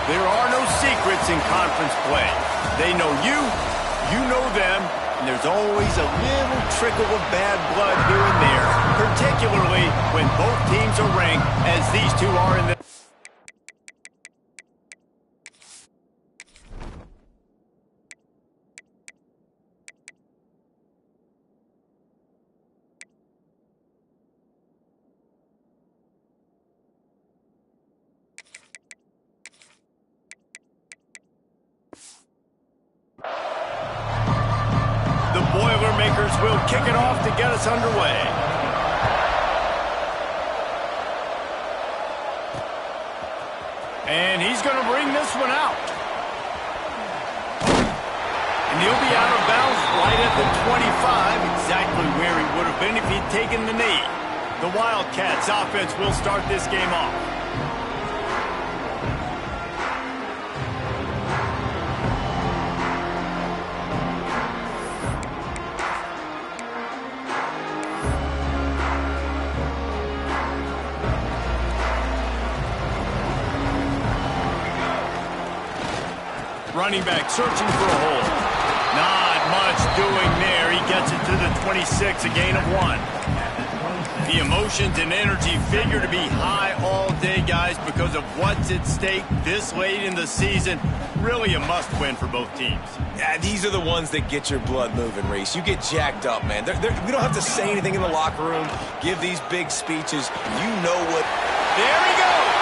There are no secrets in conference play. They know you, you know them, and there's always a little trickle of bad blood here and there, particularly when both teams are ranked as these two are in the... The Boilermakers will kick it off to get us underway. And he's going to bring this one out. And he'll be out of bounds right at the 25, exactly where he would have been if he'd taken the knee. The Wildcats offense will start this game off. Running back searching for a hole. Not much doing there. He gets it to the 26, a gain of 1. The emotions and energy figure to be high all day, guys, because of what's at stake this late in the season. Really a must-win for both teams. Yeah, these are the ones that get your blood moving, Reese. You get jacked up, man. We don't have to say anything in the locker room, give these big speeches. You know what... There he goes!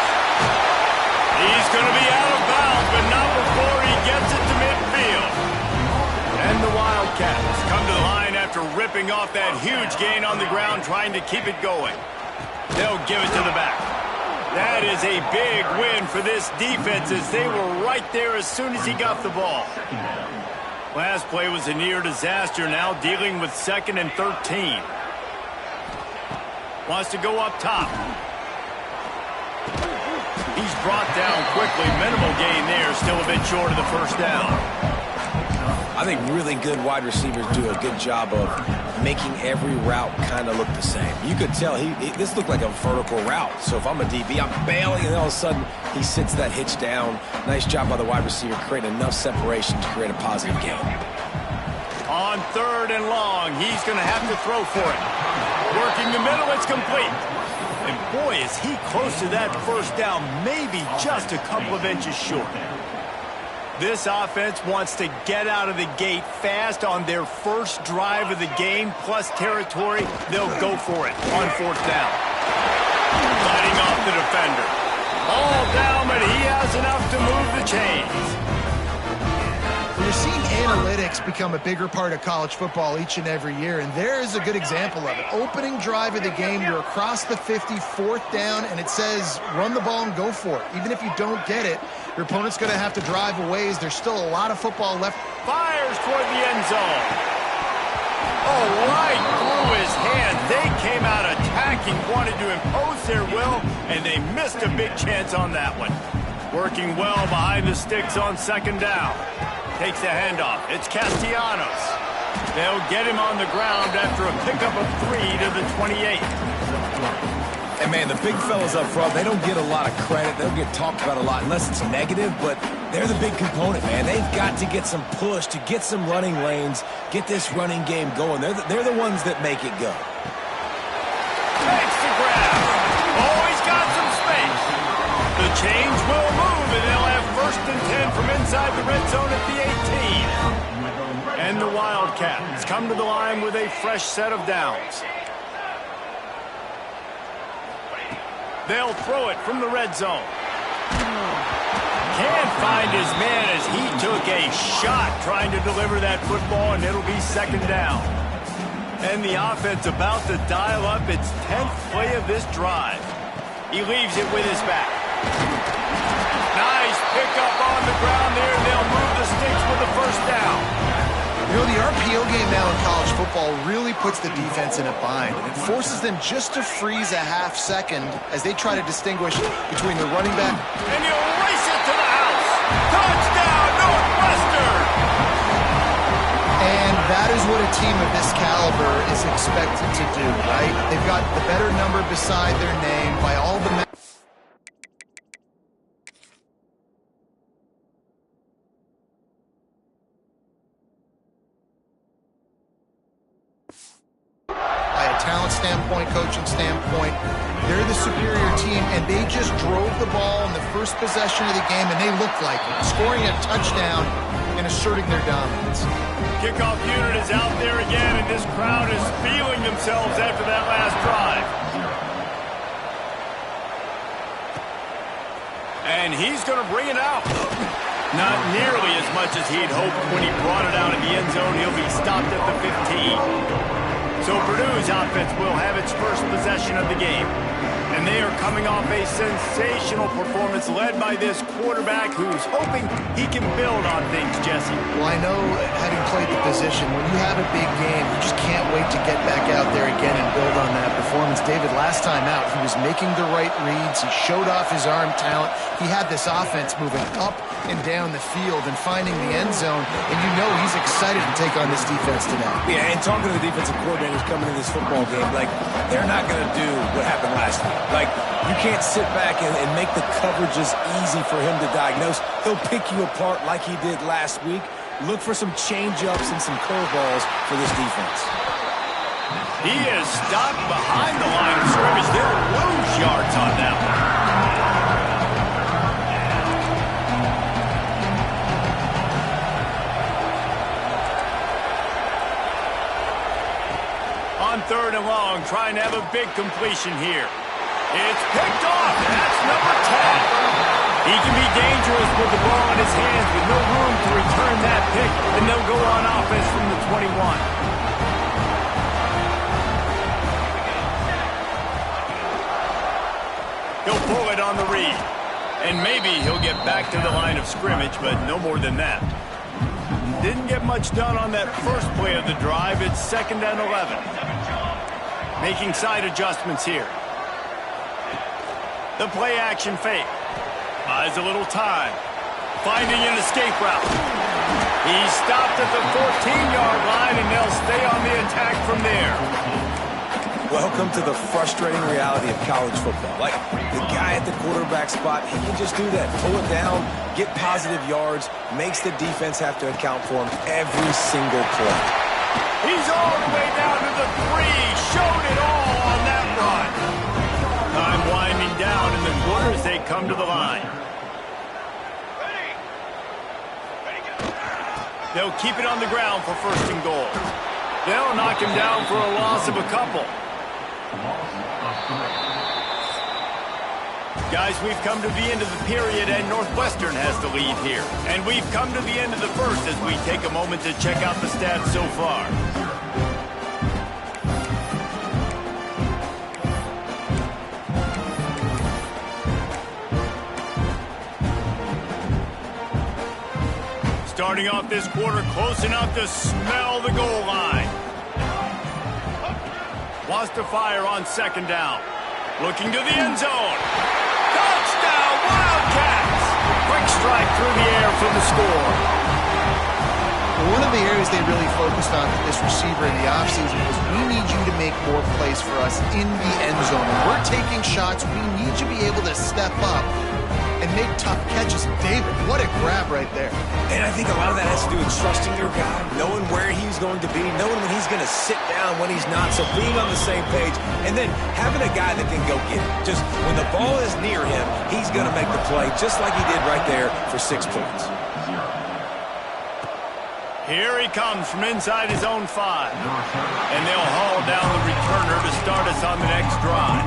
He's going to be out of bounds, but not before he gets it to midfield. And the Wildcats come to the line after ripping off that huge gain on the ground, trying to keep it going. They'll give it to the back. That is a big win for this defense, as they were right there as soon as he got the ball. Last play was a near disaster, now dealing with 2nd and 13. Wants to go up top. He's brought down quickly. Minimal gain there. Still a bit short of the first down. I think really good wide receivers do a good job of making every route kind of look the same. You could tell this looked like a vertical route. So if I'm a DB, I'm bailing, and then all of a sudden he sits that hitch down. Nice job by the wide receiver, creating enough separation to create a positive gain. On 3rd and long, he's going to have to throw for it. Working the middle, it's complete. And boy, is he close to that first down, maybe just a couple of inches short. This offense wants to get out of the gate fast on their first drive of the game, plus territory. They'll go for it on 4th down. Fighting off the defender. All down, but he has enough to move the chains. We're seeing analytics become a bigger part of college football each and every year, and there is a good example of it. Opening drive of the game, you're across the 50, 4th down, and it says run the ball and go for it. Even if you don't get it, your opponent's going to have to drive a ways. There's still a lot of football left. Fires toward the end zone. Oh, right through his hand. They came out attacking, wanted to impose their will, and they missed a big chance on that one. Working well behind the sticks on 2nd down. Takes the handoff. It's Castellanos. They'll get him on the ground after a pickup of 3 to the 28. And, man, the big fellas up front, they don't get a lot of credit. They don't get talked about a lot unless it's negative, but they're the big component, man. They've got to get some push, to get some running lanes, get this running game going. They're the ones that make it go. Takes the grab. Oh, he's got some space. The change will move, and they'll have 1st and 10 from inside the red zone at the 18. And the Wildcats come to the line with a fresh set of downs. They'll throw it from the red zone. Can't find his man as he took a shot trying to deliver that football, and it'll be 2nd down. And the offense about to dial up its 10th play of this drive. He leaves it with his back. Nice pickup on the ground there. They'll move the sticks with the 1st down. You know, the RPO game now in college football really puts the defense in a bind. And it forces them just to freeze a half second as they try to distinguish between the running back. And he'll race it to the house. Touchdown, Northwestern! And that is what a team of this caliber is expected to do, right? They've got the better number beside their name by all the standpoint, coaching standpoint, they're the superior team, and they just drove the ball in the first possession of the game, and they looked like it, scoring a touchdown and asserting their dominance. Kickoff unit is out there again, and this crowd is feeling themselves after that last drive. And he's going to bring it out. Not nearly as much as he'd hoped when he brought it out in the end zone. He'll be stopped at the 15. So Purdue's offense will have its first possession of the game. And they are coming off a sensational performance led by this quarterback who's hoping he can build on things, Jesse. Well, I know, having played the position, when you have a big game, you just can't wait to get back out there again and build on that performance. David, last time out, he was making the right reads. He showed off his arm talent. He had this offense moving up and down the field and finding the end zone. And you know he's excited to take on this defense today. Yeah, and talking to the defensive coordinators coming in this football game, like, they're not going to do what happened last week. Like, you can't sit back and make the coverages easy for him to diagnose. He'll pick you apart like he did last week. Look for some change-ups and some curveballs for this defense. He is stopped behind the line of scrimmage. They'll lose yards on that one. On 3rd and long, trying to have a big completion here. It's picked off, and that's number 10. He can be dangerous with the ball in his hands with no room to return that pick, and they'll go on offense from the 21. He'll pull it on the read, and maybe he'll get back to the line of scrimmage, but no more than that. Didn't get much done on that first play of the drive. It's 2nd and 11. Making side adjustments here. The play action fake. Buys a little time. Finding an escape route. He's stopped at the 14-yard line, and they'll stay on the attack from there. Welcome to the frustrating reality of college football. Like, the guy at the quarterback spot, he can just do that. Pull it down, get positive yards, makes the defense have to account for him every single play. He's all the way down to the 3. Showed it all on that run. Time winding down in the quarter as they come to the line. They'll keep it on the ground for 1st and goal. They'll knock him down for a loss of a couple. Guys, we've come to the end of the period, and Northwestern has the lead here. And we've come to the end of the first as we take a moment to check out the stats so far. Starting off this quarter close enough to smell the goal line. Wants to fire on 2nd down. Looking to the end zone. Touchdown, Wildcats! Quick strike through the air for the score. One of the areas they really focused on with this receiver in the offseason was, we need you to make more plays for us in the end zone. When we're taking shots, we need you to be able to step up and make tough catches. David, what a grab right there. And I think a lot of that has to do with trusting your guy, knowing where he's going to be, knowing when he's going to sit down, when he's not, so being on the same page, and then having a guy that can go get it. Just when the ball is near him, he's going to make the play, just like he did right there for 6 points. Here he comes from inside his own 5. And they'll haul down the returner to start us on the next drive.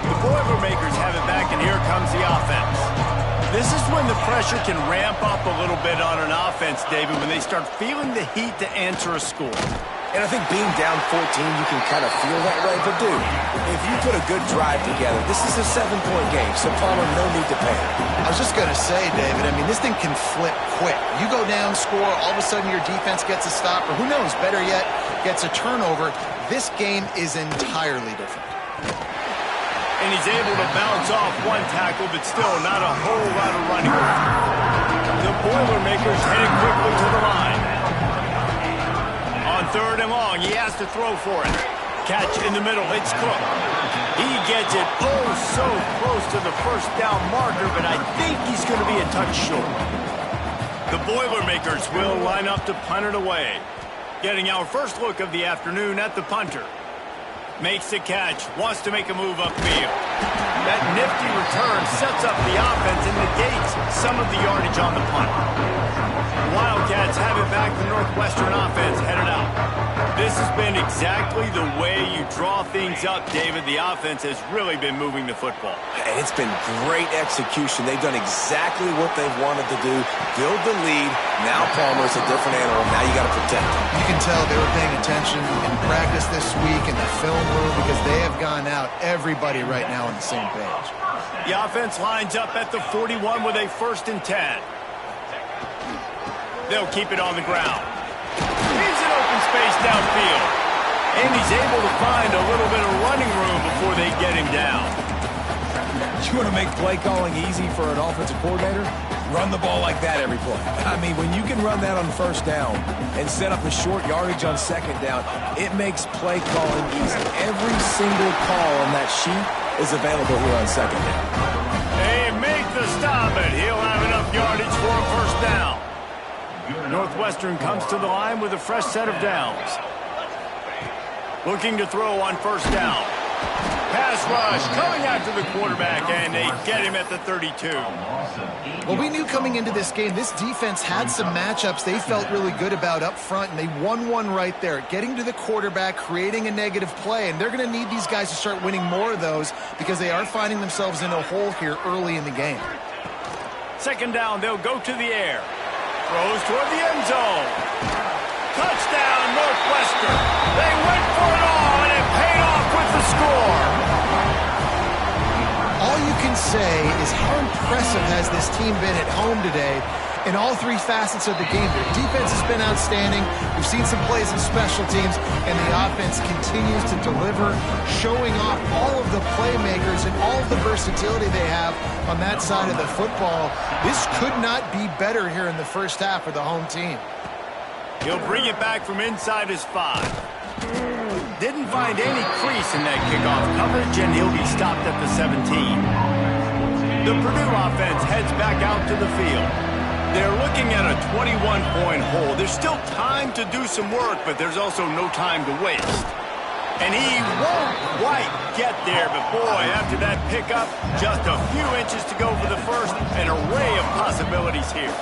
The Boilermakers have it back, and here comes the offense. This is when the pressure can ramp up a little bit on an offense, David, when they start feeling the heat to answer a score. And I think being down 14, you can kind of feel that way. But, dude, if you put a good drive together, this is a 7-point game, so Palmer, no need to panic. I was just going to say, David, I mean, this thing can flip quick. You go down, score, all of a sudden your defense gets a stop, or who knows, better yet, gets a turnover. This game is entirely different. And he's able to bounce off one tackle, but still not a whole lot of running room. The Boilermakers headed quickly to the line. On 3rd and long, he has to throw for it. Catch in the middle, it's Cook. He gets it oh so close to the 1st down marker, but I think he's going to be a touch short. The Boilermakers will line up to punt it away. Getting our first look of the afternoon at the punter. Makes the catch, wants to make a move upfield. That nifty return sets up the offense and negates some of the yardage on the punt. The Wildcats have it back. The Northwestern offense headed out. This has been exactly the way you draw things up, David. The offense has really been moving the football. And it's been great execution. They've done exactly what they've wanted to do. Build the lead. Now Palmer's a different animal. Now you got to protect him. You can tell they were paying attention in practice this week in the film room because they have gone out, everybody right now on the same page. The offense lines up at the 41 with a 1st and 10. They'll keep it on the ground. He's in open space downfield. And he's able to find a little bit of running room before they get him down. You want to make play calling easy for an offensive coordinator? Run the ball like that every play. I mean, when you can run that on 1st down and set up a short yardage on 2nd down, it makes play calling easy. Every single call on that sheet is available here on 2nd down. They make the stop, and he'll have enough yardage for a 1st down. Northwestern comes to the line with a fresh set of downs. Looking to throw on 1st down. Pass rush coming after the quarterback, and they get him at the 32. Well, we knew coming into this game, this defense had some matchups they felt really good about up front, and they won one right there, getting to the quarterback, creating a negative play, and they're going to need these guys to start winning more of those because they are finding themselves in a hole here early in the game. 2nd down, they'll go to the air. Throws toward the end zone. Touchdown, Northwestern. They went for it all, and it paid off with the score. All you can say is how impressive has this team been at home today in all 3 facets of the game. Their defense has been outstanding. We've seen some plays in special teams, and the offense continues to deliver, showing off all of the playmakers and all of the versatility they have on that side of the football. This could not be better here in the 1st half for the home team. He'll bring it back from inside his 5. Didn't find any crease in that kickoff coverage, and he'll be stopped at the 17. The Purdue offense heads back out to the field. They're looking at a 21-point hole. There's still time to do some work, but there's also no time to waste. And he won't quite get there, but boy, after that pickup, just a few inches to go for the 1st, an array of possibilities here.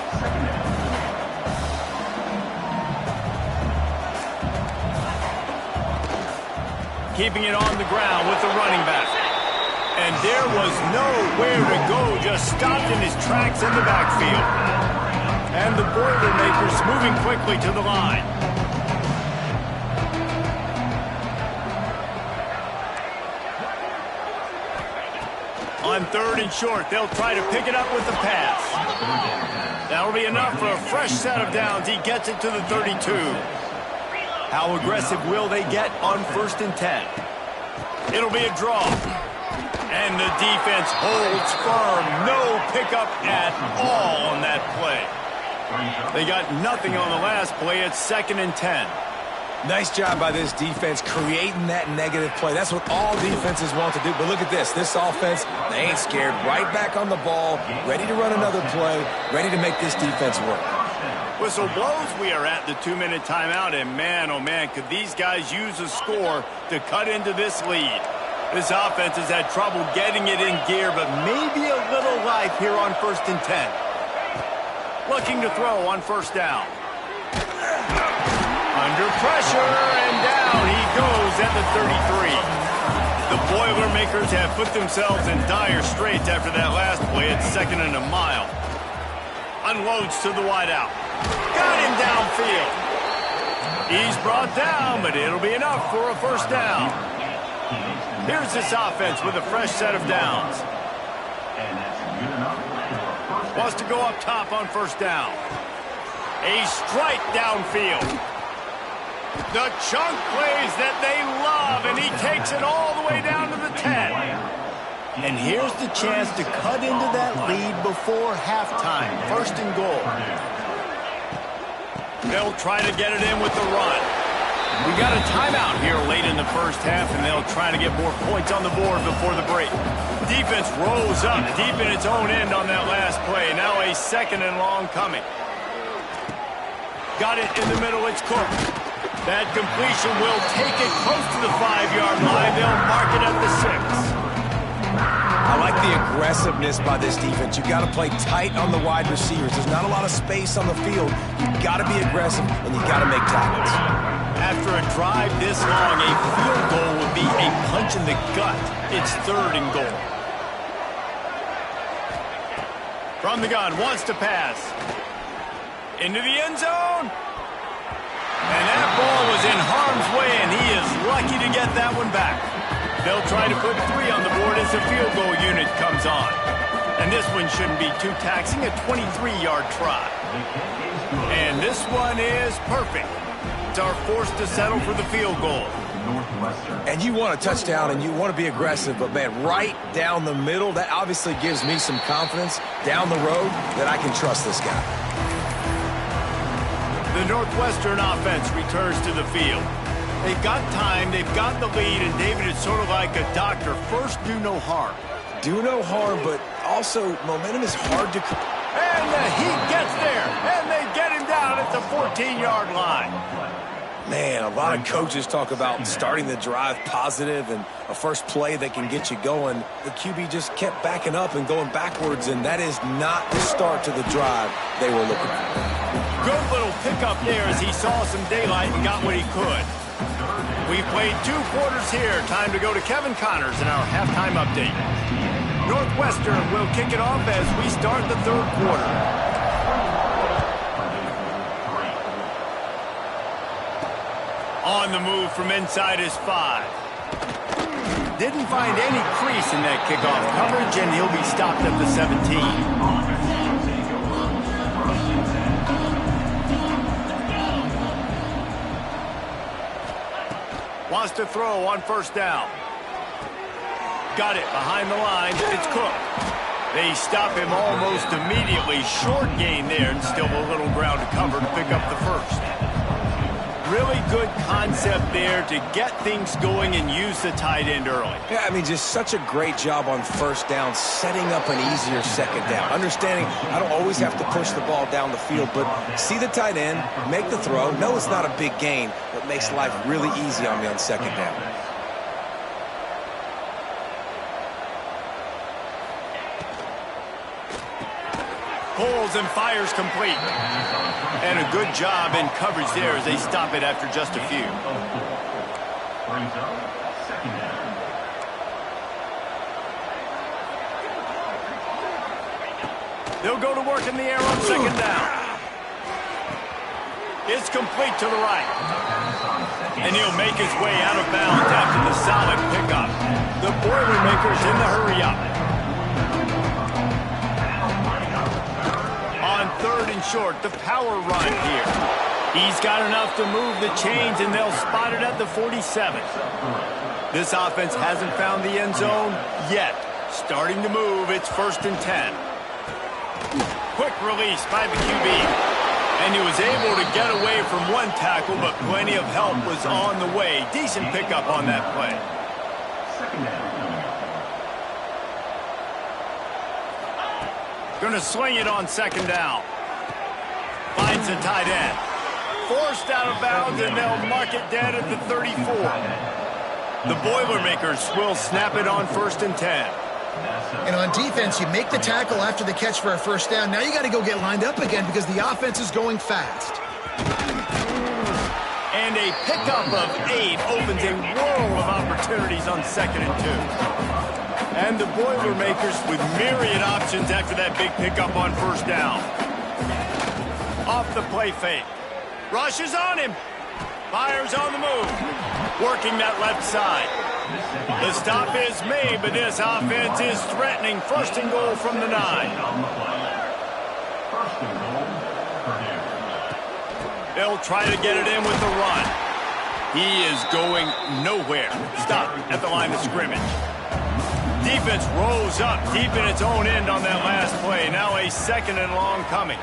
Keeping it on the ground with the running back. And there was nowhere to go, just stopped in his tracks in the backfield. And the Boilermakers moving quickly to the line. On 3rd and short, they'll try to pick it up with the pass. That'll be enough for a fresh set of downs. He gets it to the 32. How aggressive will they get on 1st and 10? It'll be a draw. And the defense holds firm. No pickup at all on that play. They got nothing on the last play. It's 2nd and 10. Nice job by this defense creating that negative play. That's what all defenses want to do. But look at this. This offense, they ain't scared. Right back on the ball, ready to run another play, ready to make this defense work. Whistle blows. We are at the 2-minute timeout, and man, oh man, could these guys use a score to cut into this lead. This offense has had trouble getting it in gear, but maybe a little life here on 1st and 10. Looking to throw on 1st down. Under pressure, and down he goes at the 33. The Boilermakers have put themselves in dire straits after that last play at 2nd and a mile. Unloads to the wideout. Got him downfield. He's brought down, but it'll be enough for a 1st down. Here's this offense with a fresh set of downs. Wants to go up top on 1st down. A strike downfield. The chunk plays that they love, and he takes it all the way down to the 10. And here's the chance to cut into that lead before halftime. 1st and goal. They'll try to get it in with the run. We got a timeout here late in the 1st half, and they'll try to get more points on the board before the break. Defense rose up deep in its own end on that last play. Now a 2nd and long coming. Got it in the middle. It's Cook. That completion will take it close to the 5-yard line. They'll mark it at the 6. I like the aggressiveness by this defense. You've got to play tight on the wide receivers. There's not a lot of space on the field. You've got to be aggressive, and you've got to make tackles. After a drive this long, a field goal would be a punch in the gut. It's 3rd and goal. From the gun, wants to pass. Into the end zone. And that ball was in harm's way, and he is lucky to get that one back. They'll try to put 3 on the board as the field goal unit comes on. And this one shouldn't be too taxing, a 23-yard try. And this one is perfect. Are forced to settle for the field goal. And you want a touchdown and you want to be aggressive, but man, right down the middle, that obviously gives me some confidence down the road that I can trust this guy. The Northwestern offense returns to the field. They've got time, they've got the lead, and David, it's sort of like a doctor. First, do no harm. Do no harm, but also momentum is hard to... And the heat gets there, and they get him down at the 14-yard line. Man, a lot of coaches talk about starting the drive positive and a first play that can get you going. The QB just kept backing up and going backwards, and that is not the start to the drive they were looking for. Good little pickup there as he saw some daylight and got what he could. We've played 2 quarters here. Time to go to Kevin Connors in our halftime update. Northwestern will kick it off as we start the 3rd quarter. On the move from inside his 5. Didn't find any crease in that kickoff coverage, and he'll be stopped at the 17. Wants to throw on 1st down. Got it behind the line. It's Cook. They stop him almost immediately. Short gain there, and still a little ground to cover to pick up the 1st. Really good concept there to get things going and use the tight end early. Yeah, I mean, just such a great job on 1st down, setting up an easier 2nd down. Understanding I don't always have to push the ball down the field, but see the tight end, make the throw. No, it's not a big gain, but makes life really easy on me on 2nd down. Pulls and fires complete. And a good job in coverage there as they stop it after just a few. They'll go to work in the air on 2nd down. It's complete to the right. And he'll make his way out of bounds after the solid pickup. The Boilermakers in the hurry up. On 3rd and short, the power run here. He's got enough to move the chains, and they'll spot it at the 47. This offense hasn't found the end zone yet. Starting to move, it's 1st and 10. Quick release by the QB. And he was able to get away from 1 tackle, but plenty of help was on the way. Decent pickup on that play. Gonna swing it on 2nd down. Finds the tight end. Forced out of bounds, and they'll mark it dead at the 34. The Boilermakers will snap it on 1st and 10. And on defense, you make the tackle after the catch for a 1st down. Now you got to go get lined up again because the offense is going fast. And a pickup of 8 opens a world of opportunities on 2nd and 2. And the Boilermakers with myriad options after that big pickup on 1st down. Off the play fake. Rushes on him. Fires on the move. Working that left side. The stop is made, but this offense is threatening. 1st and goal from the 9. They'll try to get it in with the run. He is going nowhere. Stop at the line of scrimmage. Defense rose up deep in its own end on that last play. Now a 2nd and long coming.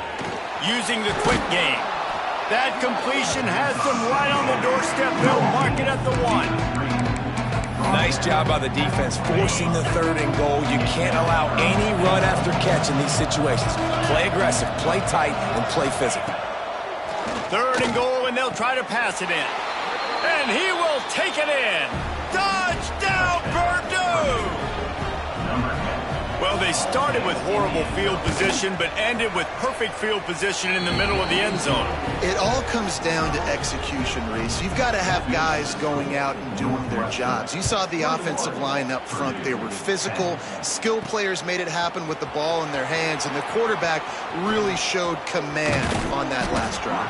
Using the quick game. That completion has them right on the doorstep. They'll mark it at the 1. Nice job by the defense, forcing the 3rd and goal. You can't allow any run after catch in these situations. Play aggressive, play tight, and play physical. 3rd and goal, and they'll try to pass it in. And he will take it in. Touchdown, Purdue! Well, they started with horrible field position, but ended with perfect field position in the middle of the end zone. It all comes down to execution, Reese. You've got to have guys going out and doing their jobs. You saw the offensive line up front. They were physical. Skill players made it happen with the ball in their hands, and the quarterback really showed command on that last drive.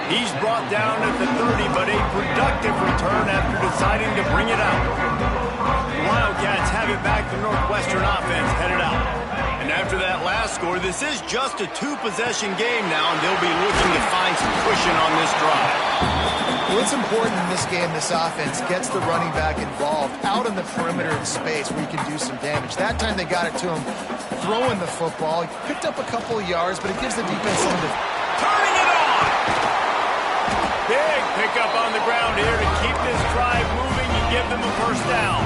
He's brought down at the 30, but a productive return after deciding to bring it out. The Wildcats have it back. The Northwestern offense headed out. And after that last score, this is just a two-possession game now, and they'll be looking to find some cushion on this drive. Well, it's important in this game this offense gets the running back involved out on the perimeter in space where he can do some damage. That time they got it to him throwing the football. He picked up a couple of yards, but it gives the defense something to... Turning it on! Big pickup on the ground here to keep this drive moving and give them a first down.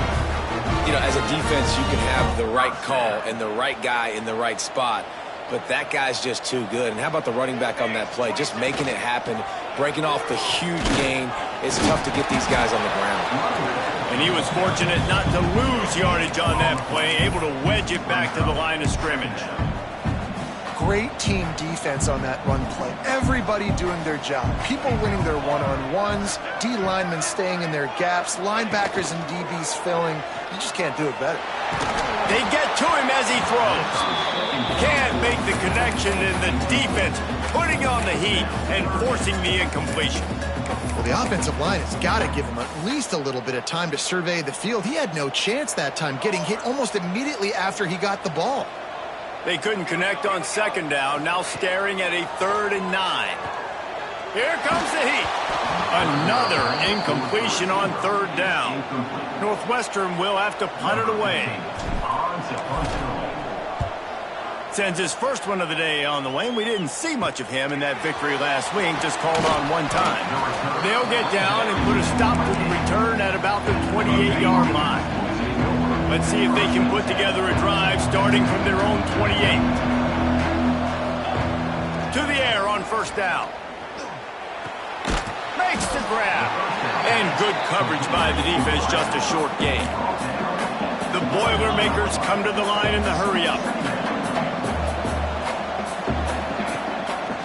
You know, as a defense, you can have the right call and the right guy in the right spot, but that guy's just too good. And how about the running back on that play? Just making it happen, breaking off the huge gain. It's tough to get these guys on the ground. And he was fortunate not to lose yardage on that play, able to wedge it back to the line of scrimmage. Great team defense on that run play. Everybody doing their job. People winning their one-on-ones, D linemen staying in their gaps, linebackers and DBs filling. You just can't do it better. They get to him as he throws. Can't make the connection, and the defense putting on the heat and forcing the incompletion. Well, the offensive line has got to give him at least a little bit of time to survey the field. He had no chance that time, getting hit almost immediately after he got the ball. They couldn't connect on second down, now staring at a 3rd and 9. Here comes the heat. Another incompletion on 3rd down. Northwestern will have to punt it away. Sends his first one of the day on the way, and we didn't see much of him in that victory last week, just called on one time. They'll get down and put a stop to the return at about the 28-yard line. Let's see if they can put together a drive starting from their own 28. To the air on first down. Makes the grab. And good coverage by the defense, just a short gain. The Boilermakers come to the line in the hurry-up.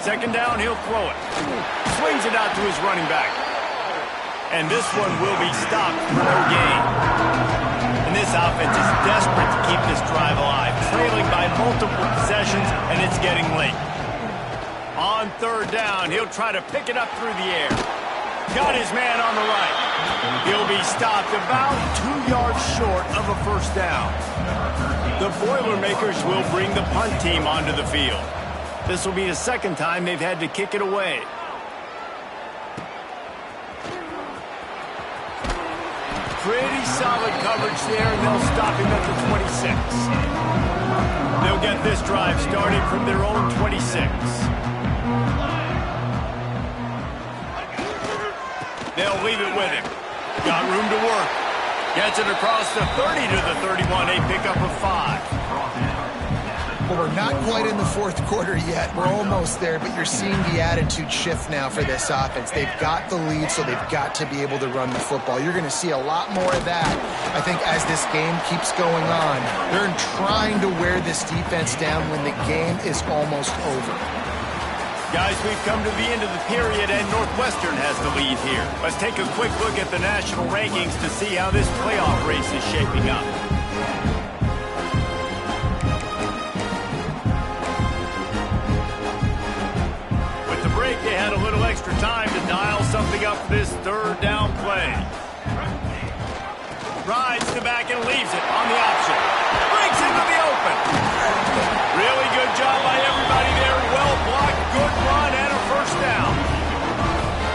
Second down, he'll throw it. Swings it out to his running back. And this one will be stopped for no gain. And this offense is desperate to keep this drive alive, trailing by multiple possessions, and it's getting late. On 3rd down, he'll try to pick it up through the air. Got his man on the right. He'll be stopped about 2 yards short of a first down. The Boilermakers will bring the punt team onto the field. This will be the second time they've had to kick it away. Pretty solid coverage there, and they'll stop him at the 26. They'll get this drive started from their own 26. They'll leave it with him. Got room to work. Gets it across the 30 to the 31, a pickup of 5. Well, we're not quite in the 4th quarter yet. We're almost there, but you're seeing the attitude shift now for this offense. They've got the lead, so they've got to be able to run the football. You're going to see a lot more of that, I think, as this game keeps going on. They're trying to wear this defense down when the game is almost over. Guys, we've come to the end of the period, and Northwestern has the lead here. Let's take a quick look at the national rankings to see how this playoff race is shaping up. They had a little extra time to dial something up for this 3rd down play. Rides to back and leaves it on the option. Breaks into the open. Really good job by everybody there. Well blocked, good run, and a first down.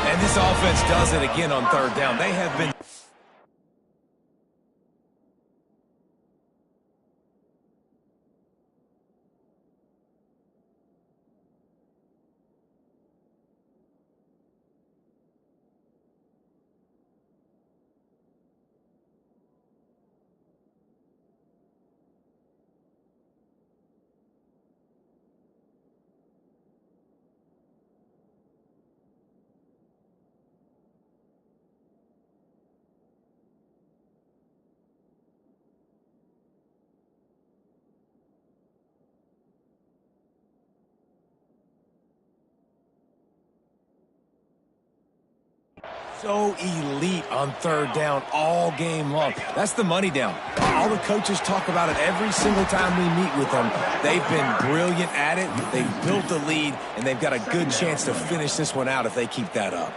And this offense does it again on 3rd down. They have been so elite on third down all game long. That's the money down. All the coaches talk about it every single time we meet with them. They've been brilliant at it. They've built the lead, and they've got a good chance to finish this one out if they keep that up.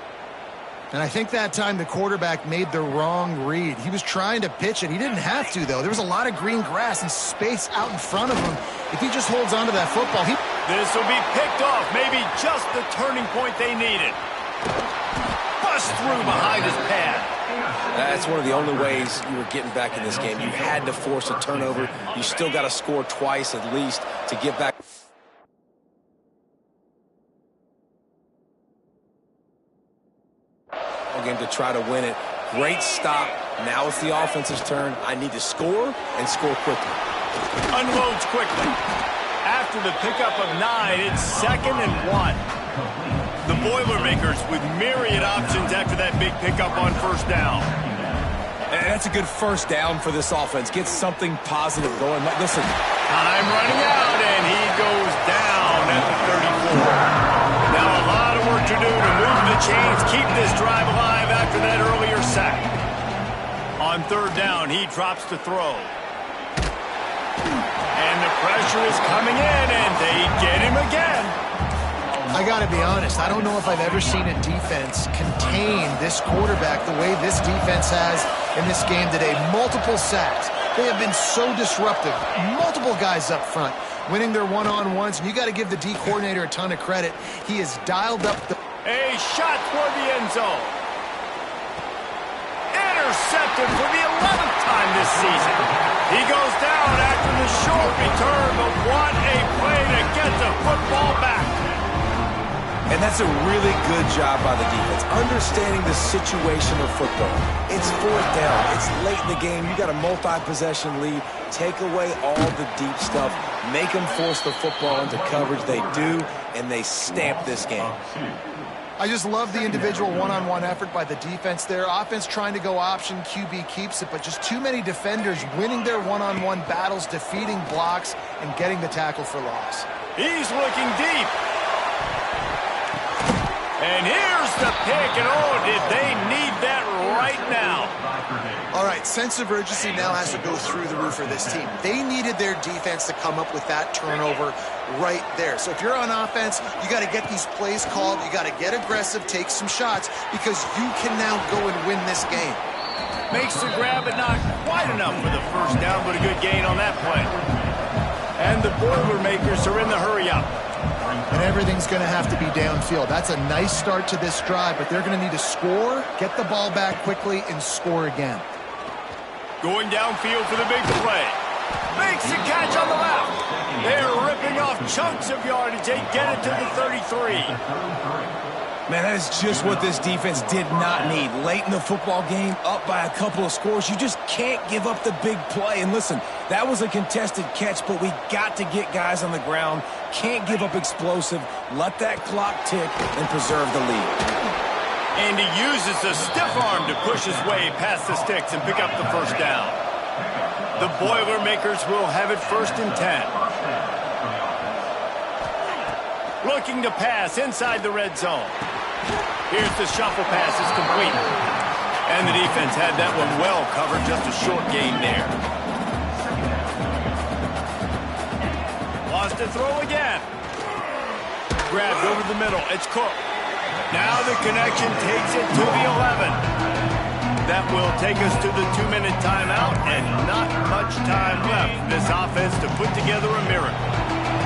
And I think that time the quarterback made the wrong read. He was trying to pitch it. He didn't have to, though. There was a lot of green grass and space out in front of him. If he just holds on to that football, This will be picked off. Maybe just the turning point they needed. Bust through behind his pad. That's one of the only ways you were getting back in this game. You had to force a turnover. You still got to score twice at least to get back. Game to try to win it. Great stop. Now it's the offense's turn. I need to score and score quickly. Unloads quickly. After the pickup of 9, it's 2nd and 1. The Boilermakers with myriad options after that big pickup on first down. And that's a good first down for this offense. Get something positive going. Listen. Time running out, and he goes down at the 34. Now a lot of work to do to move the chains, keep this drive alive after that earlier sack. On third down, he drops to throw. And the pressure is coming in, and they get him again. I got to be honest, I don't know if I've ever seen a defense contain this quarterback the way this defense has in this game today. Multiple sacks. They have been so disruptive. Multiple guys up front winning their one-on-ones, and you got to give the D coordinator a ton of credit. He has dialed up the... A shot toward the end zone. Intercepted for the 11th time this season. He goes down after the short return, but what a play to get the football back. And that's a really good job by the defense, understanding the situation of football. It's fourth down. It's late in the game. You got a multi-possession lead. Take away all the deep stuff. Make them force the football into coverage. They do, and they stamp this game. I just love the individual one-on-one effort by the defense there. Offense trying to go option, QB keeps it, but just too many defenders winning their one-on-one battles, defeating blocks, and getting the tackle for loss. He's looking deep. And here's the pick, and oh, did they need that right now. All right, sense of urgency now has to go through the roof for this team. They needed their defense to come up with that turnover right there. So if you're on offense, you got to get these plays called. You got to get aggressive, take some shots, because you can now go and win this game. Makes the grab, but not quite enough for the first down, but a good gain on that play. And the Boilermakers are in the hurry-up. And everything's going to have to be downfield. That's a nice start to this drive, but they're going to need to score, get the ball back quickly, and score again. Going downfield for the big play. Makes the catch on the left. They're ripping off chunks of yardage. They get it to the 33. Man, that is just what this defense did not need. Late in the football game, up by a couple of scores, you just can't give up the big play. And listen, that was a contested catch, but we got to get guys on the ground. Can't give up explosive. Let that clock tick and preserve the lead. And he uses a stiff arm to push his way past the sticks and pick up the first down. The Boilermakers will have it 1st and 10. Looking to pass inside the red zone. Here's the shuffle pass. It's complete. And the defense had that one well covered. Just a short gain there. Wants to throw again. Grabbed over the middle. It's Cook. Now the connection takes it to the 11. That will take us to the 2-minute timeout, and not much time left for this offense to put together a miracle.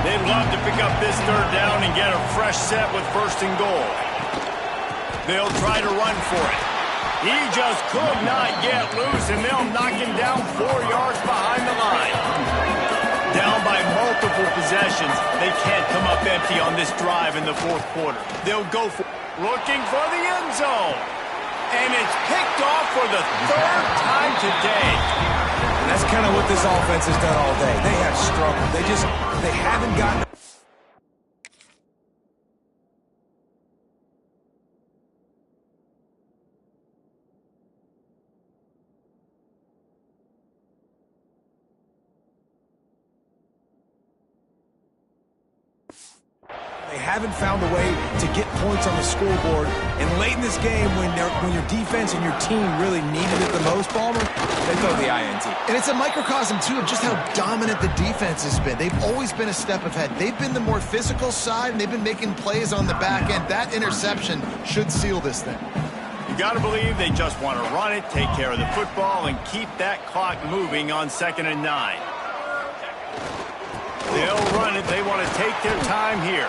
They'd love to pick up this third down and get a fresh set with 1st and goal. They'll try to run for it. He just could not get loose, and they'll knock him down 4 yards behind the line. Down by multiple possessions, they can't come up empty on this drive in the 4th quarter. They'll go for looking for the end zone. And it's picked off for the 3rd time today. And that's kind of what this offense has done all day. They have struggled. They haven't gotten... They haven't found a way to get points on the scoreboard. And late in this game, when your defense and your team really needed it the most, Palmer, they throw the INT. And it's a microcosm, too, of just how dominant the defense has been. They've always been a step ahead. They've been the more physical side, and they've been making plays on the back end. That interception should seal this thing. You got to believe they just want to run it, take care of the football, and keep that clock moving on 2nd and 9. They'll run it. They want to take their time here.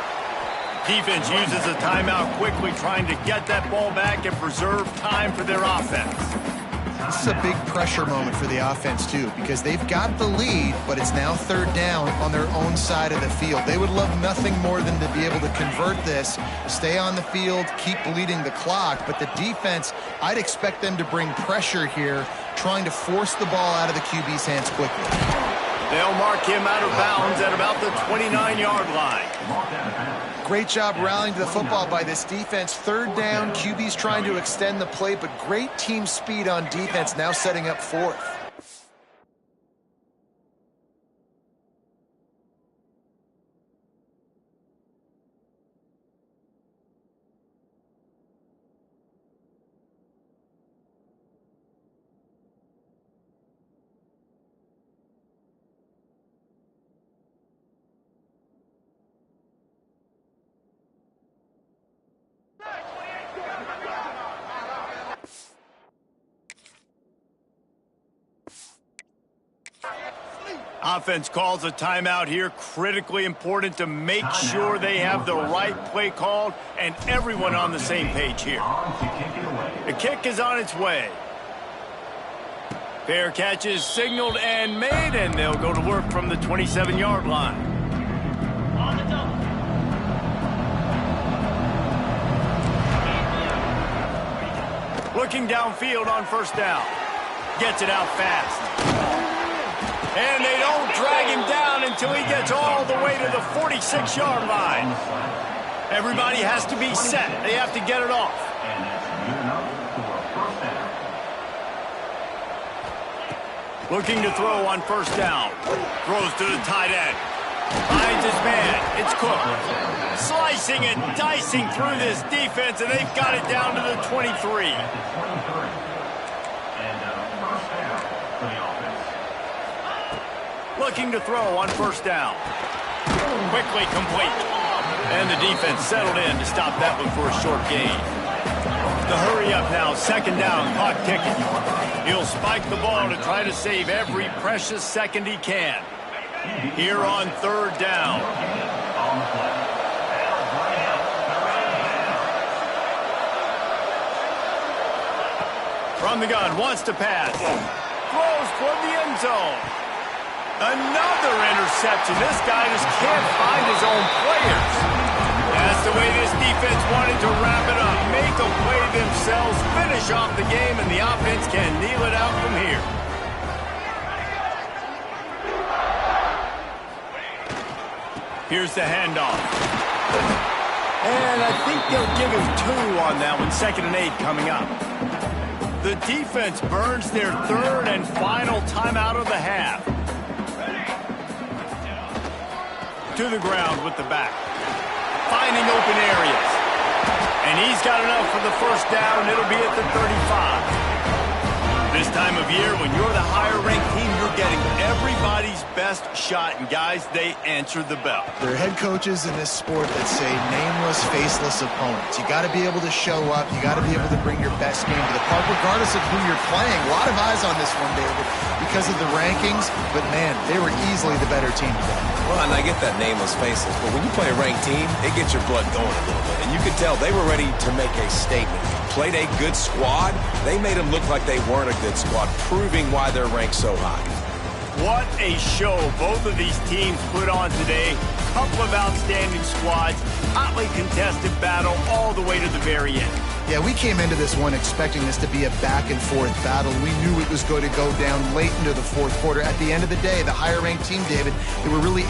Defense uses a timeout quickly, trying to get that ball back and preserve time for their offense. This is a big pressure moment for the offense, too, because they've got the lead, but it's now 3rd down on their own side of the field. They would love nothing more than to be able to convert this, stay on the field, keep bleeding the clock. But the defense, I'd expect them to bring pressure here, trying to force the ball out of the QB's hands quickly. They'll mark him out of bounds at about the 29-yard line. Great job rallying to the football by this defense. 3rd down, QB's trying to extend the play, but great team speed on defense, now setting up 4th. Offense calls a timeout here. Critically important to make sure they have the right play called and everyone on the same page here. The kick is on its way. Fair catch is signaled and made, and they'll go to work from the 27-yard line. Looking downfield on 1st down. Gets it out fast. And they don't drag him down until he gets all the way to the 46-yard line. Everybody has to be set. They have to get it off. Looking to throw on 1st down. Throws to the tight end. Finds his man. It's Cook. Slicing and dicing through this defense, and they've got it down to the 23. Looking to throw on 1st down. Quickly complete. And the defense settled in to stop that one for a short gain. The hurry up now, 2nd down, clock ticking. He'll spike the ball to try to save every precious second he can. Here on 3rd down. From the gun, wants to pass. Throws toward the end zone. Another interception. This guy just can't find his own players. That's the way this defense wanted to wrap it up. Make a play themselves, finish off the game, and the offense can kneel it out from here. Here's the handoff. And I think they'll give him 2 on that one. 2nd and 8 coming up. The defense burns their 3rd and final timeout of the half. To the ground with the back. Finding open areas. And he's got enough for the 1st down. It'll be at the 35. This time of year, when you're the higher-ranked team, you're getting everybody's best shot. And, guys, they answered the bell. There are head coaches in this sport that say nameless, faceless opponents. You got to be able to show up. You got to be able to bring your best game to the park, regardless of who you're playing. A lot of eyes on this one, David, because of the rankings. But, man, they were easily the better team today. Well, and I get that nameless faceless, but when you play a ranked team, it gets your blood going a little bit. And you could tell they were ready to make a statement. Played a good squad. They made them look like they weren't a good squad, proving why they're ranked so high. What a show both of these teams put on today. Couple of outstanding squads, hotly contested battle all the way to the very end. Yeah, we came into this one expecting this to be a back-and-forth battle. We knew it was going to go down late into the 4th quarter. At the end of the day, the higher-ranked team, David, they were really